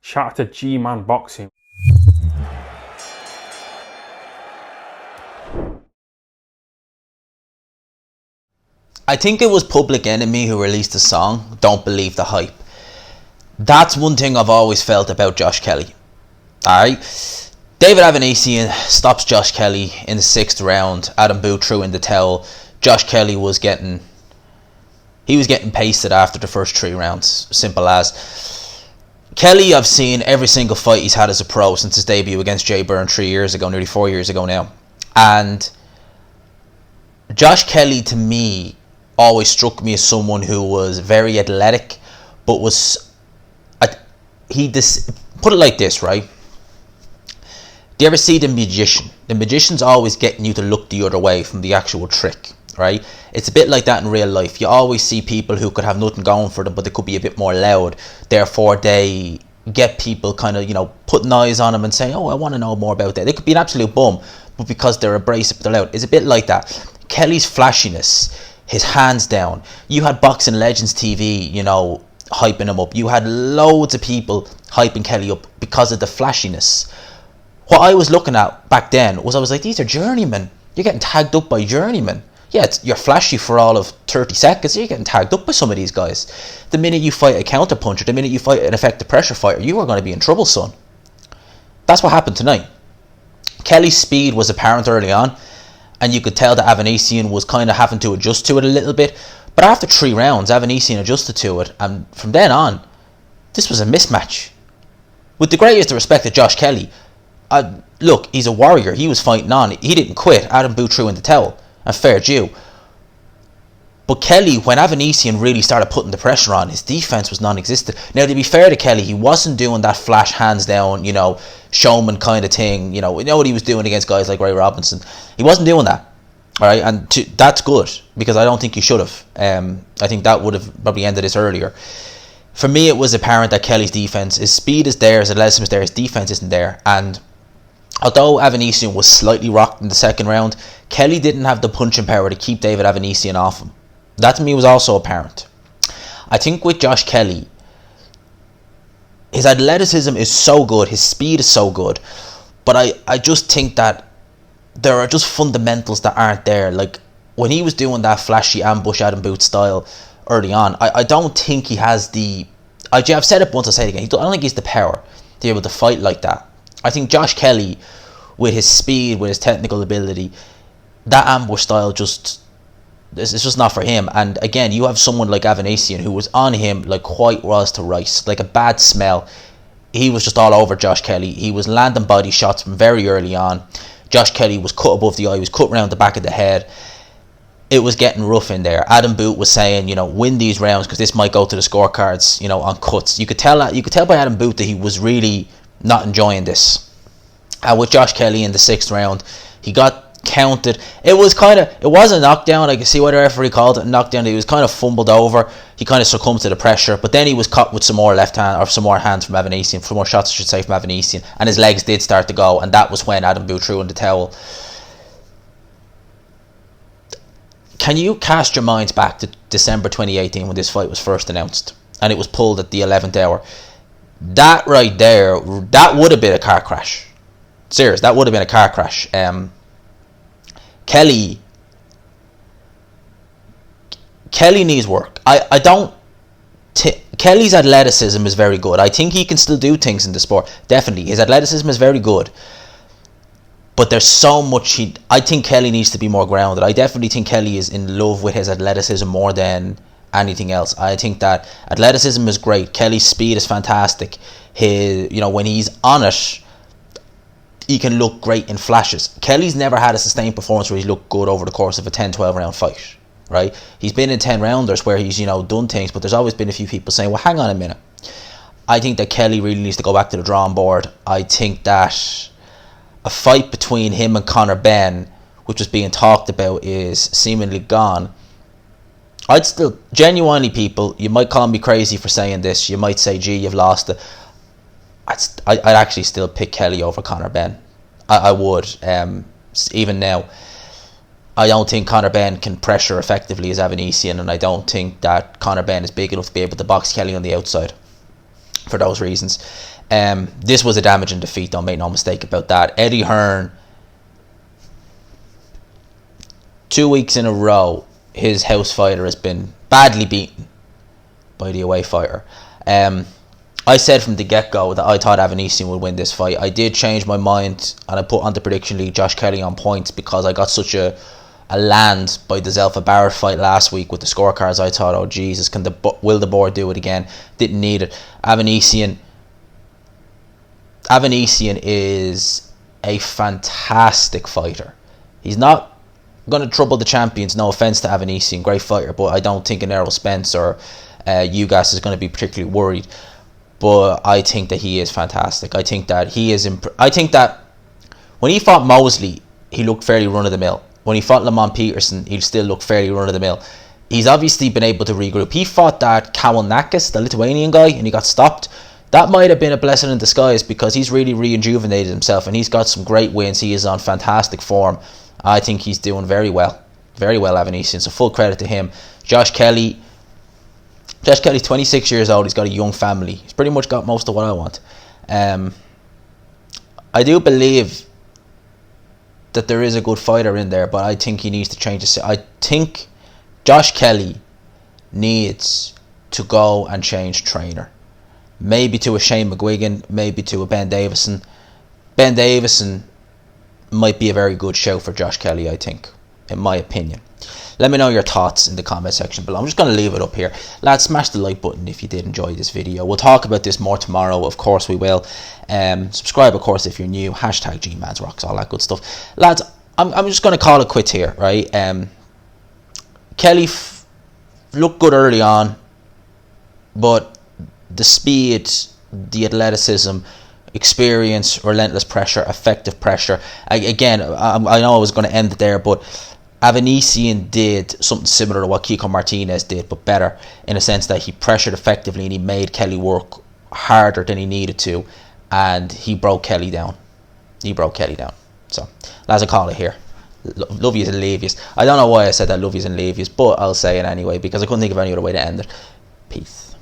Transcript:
Shout out to G-Man Boxing. I think it was Public Enemy who released the song Don't Believe the Hype. That's one thing I've always felt about Josh Kelly. Alright, David Avanesyan stops Josh Kelly in the 6th round. Adam Booth threw in the towel. Josh Kelly was getting pasted after the first 3 rounds. Simple as. Kelly, I've seen every single fight he's had as a pro since his debut against Jay Byrne 3 years ago, nearly 4 years ago now. And Josh Kelly, to me, always struck me as someone who was very athletic, but was... put it like this, right? Do you ever see The Magician? The magician's always getting you to look the other way from the actual trick, right? It's a bit like that in real life. You always see people who could have nothing going for them, but they could be a bit more loud. Therefore, they get people kind of, putting eyes on them and saying, oh, I want to know more about that. They could be an absolute bum, but because they're abrasive, they're loud. It's a bit like that. Kelly's flashiness, his hands down. You had Boxing Legends TV, hyping him up. You had loads of people hyping Kelly up because of the flashiness. What I was looking at back then was, I was like, these are journeymen. You're getting tagged up by journeymen. Yeah, you're flashy for all of 30 seconds. You're getting tagged up by some of these guys. The minute you fight a counterpuncher, the minute you fight an effective pressure fighter, you are going to be in trouble, son. That's what happened tonight. Kelly's speed was apparent early on, and you could tell that Avanesyan was kind of having to adjust to it a little bit. But after 3 rounds, Avanesyan adjusted to it, and from then on, this was a mismatch. With the greatest respect to Josh Kelly, look, he's a warrior. He was fighting on. He didn't quit. Adam Booth threw in the towel, and fair due. But Kelly, when Avanesyan really started putting the pressure on, his defense was non-existent. Now, to be fair to Kelly, he wasn't doing that flash hands down, showman kind of thing. You know what he was doing against guys like Ray Robinson. He wasn't doing that. All right, and that's good, because I don't think he should have. I think that would have probably ended this earlier. For me, it was apparent that Kelly's defense, his speed is there, his athleticism is there, his defense isn't there. And although Avanesyan was slightly rocked in the 2nd round, Kelly didn't have the punching power to keep David Avanesyan off him. That to me was also apparent. I think with Josh Kelly, his athleticism is so good, his speed is so good, but I just think that there are just fundamentals that aren't there. Like when he was doing that flashy ambush Adam Booth style early on, I don't think he has the... I've said it once, I'll say it again. I don't think he's the power to be able to fight like that. I think Josh Kelly, with his speed, with his technical ability, that ambush style it's just not for him. And again, you have someone like Avanesyan who was on him like white was to rice, like a bad smell. He was just all over Josh Kelly. He was landing body shots from very early on. Josh Kelly was cut above the eye, he was cut around the back of the head. It was getting rough in there. Adam Booth was saying, win these rounds because this might go to the scorecards, on cuts. You could tell by Adam Booth that he was really not enjoying this. And with Josh Kelly in the 6th round, he got counted. It was a knockdown. I can see why the referee called it a knockdown. He was kind of fumbled over. He kind of succumbed to the pressure, but then he was caught with some more left hand, or some more hands from Avanesyan, some more shots I should say from Avanesyan, and his legs did start to go, and that was when Adam Booth threw in the towel. Can you cast your minds back to December 2018 when this fight was first announced and it was pulled at the 11th hour? That right there, that would have been a car crash. Serious, that would have been a car crash. Kelly needs work. Kelly's athleticism is very good. I think he can still do things in the sport. Definitely, his athleticism is very good. But there's so much. I think Kelly needs to be more grounded. I definitely think Kelly is in love with his athleticism more than anything else. I think that athleticism is great. Kelly's speed is fantastic. When he's on it, he can look great in flashes. Kelly's never had a sustained performance where he's looked good over the course of a 10-12 round fight, right? He's been in 10 rounders where he's done things, but there's always been a few people saying, well, hang on a minute. I think that Kelly really needs to go back to the drawing board. I think that a fight between him and Conor Benn, which was being talked about, is seemingly gone. I'd still, genuinely, people, you might call me crazy for saying this, you might say, gee, you've lost it. I'd actually still pick Kelly over Conor Benn. I would, even now. I don't think Conor Benn can pressure effectively as Avanesyan, and I don't think that Conor Benn is big enough to be able to box Kelly on the outside. for those reasons. This was a damaging defeat, don't make no mistake about that. Eddie Hearn, 2 weeks in a row, his house fighter has been badly beaten by the away fighter. I said from the get-go that I thought Avanesyan would win this fight. I did change my mind, and I put on the prediction league Josh Kelly on points because I got such a land by the Zelfa Barrett fight last week with the scorecards. I thought, oh Jesus, will the board do it again? Didn't need it. Avanesyan is a fantastic fighter. He's not going to trouble the champions. No offense to Avanesyan, great fighter, but I don't think an Errol Spence or Ugas is going to be particularly worried. But I think that he is fantastic. I think that he is. I think that when he fought Mosley, he looked fairly run of the mill. When he fought Lamont Peterson, he still looked fairly run of the mill. He's obviously been able to regroup. He fought that Kawalnakis, the Lithuanian guy, and he got stopped. That might have been a blessing in disguise because he's really rejuvenated himself and he's got some great wins. He is on fantastic form. I think he's doing very well, Avanesyan. So full credit to him. Josh Kelly's 26 years old. He's got a young family. He's pretty much got most of what I want. I do believe that there is a good fighter in there, but I think he needs to change his. I think Josh Kelly needs to go and change trainer. Maybe to a Shane McGuigan, maybe to a Ben Davison. Ben Davison might be a very good show for Josh Kelly, I think, in my opinion. Let me know your thoughts in the comment section below. I'm just going to leave it up here. Lads, smash the like button if you did enjoy this video. We'll talk about this more tomorrow. Of course we will. Subscribe, of course, if you're new. Hashtag GMansRocks, all that good stuff. Lads, I'm just going to call it quits here, right? Kelly looked good early on, but the speed, the athleticism, experience, relentless pressure, effective pressure. I know I was going to end it there, but Avanesyan did something similar to what Kiko Martinez did, but better, in a sense that he pressured effectively and he made Kelly work harder than he needed to, and he broke Kelly down. So, lads, I call it here. Love yous and leave yous. I don't know why I said that, love yous and leave yous, but I'll say it anyway because I couldn't think of any other way to end it. Peace.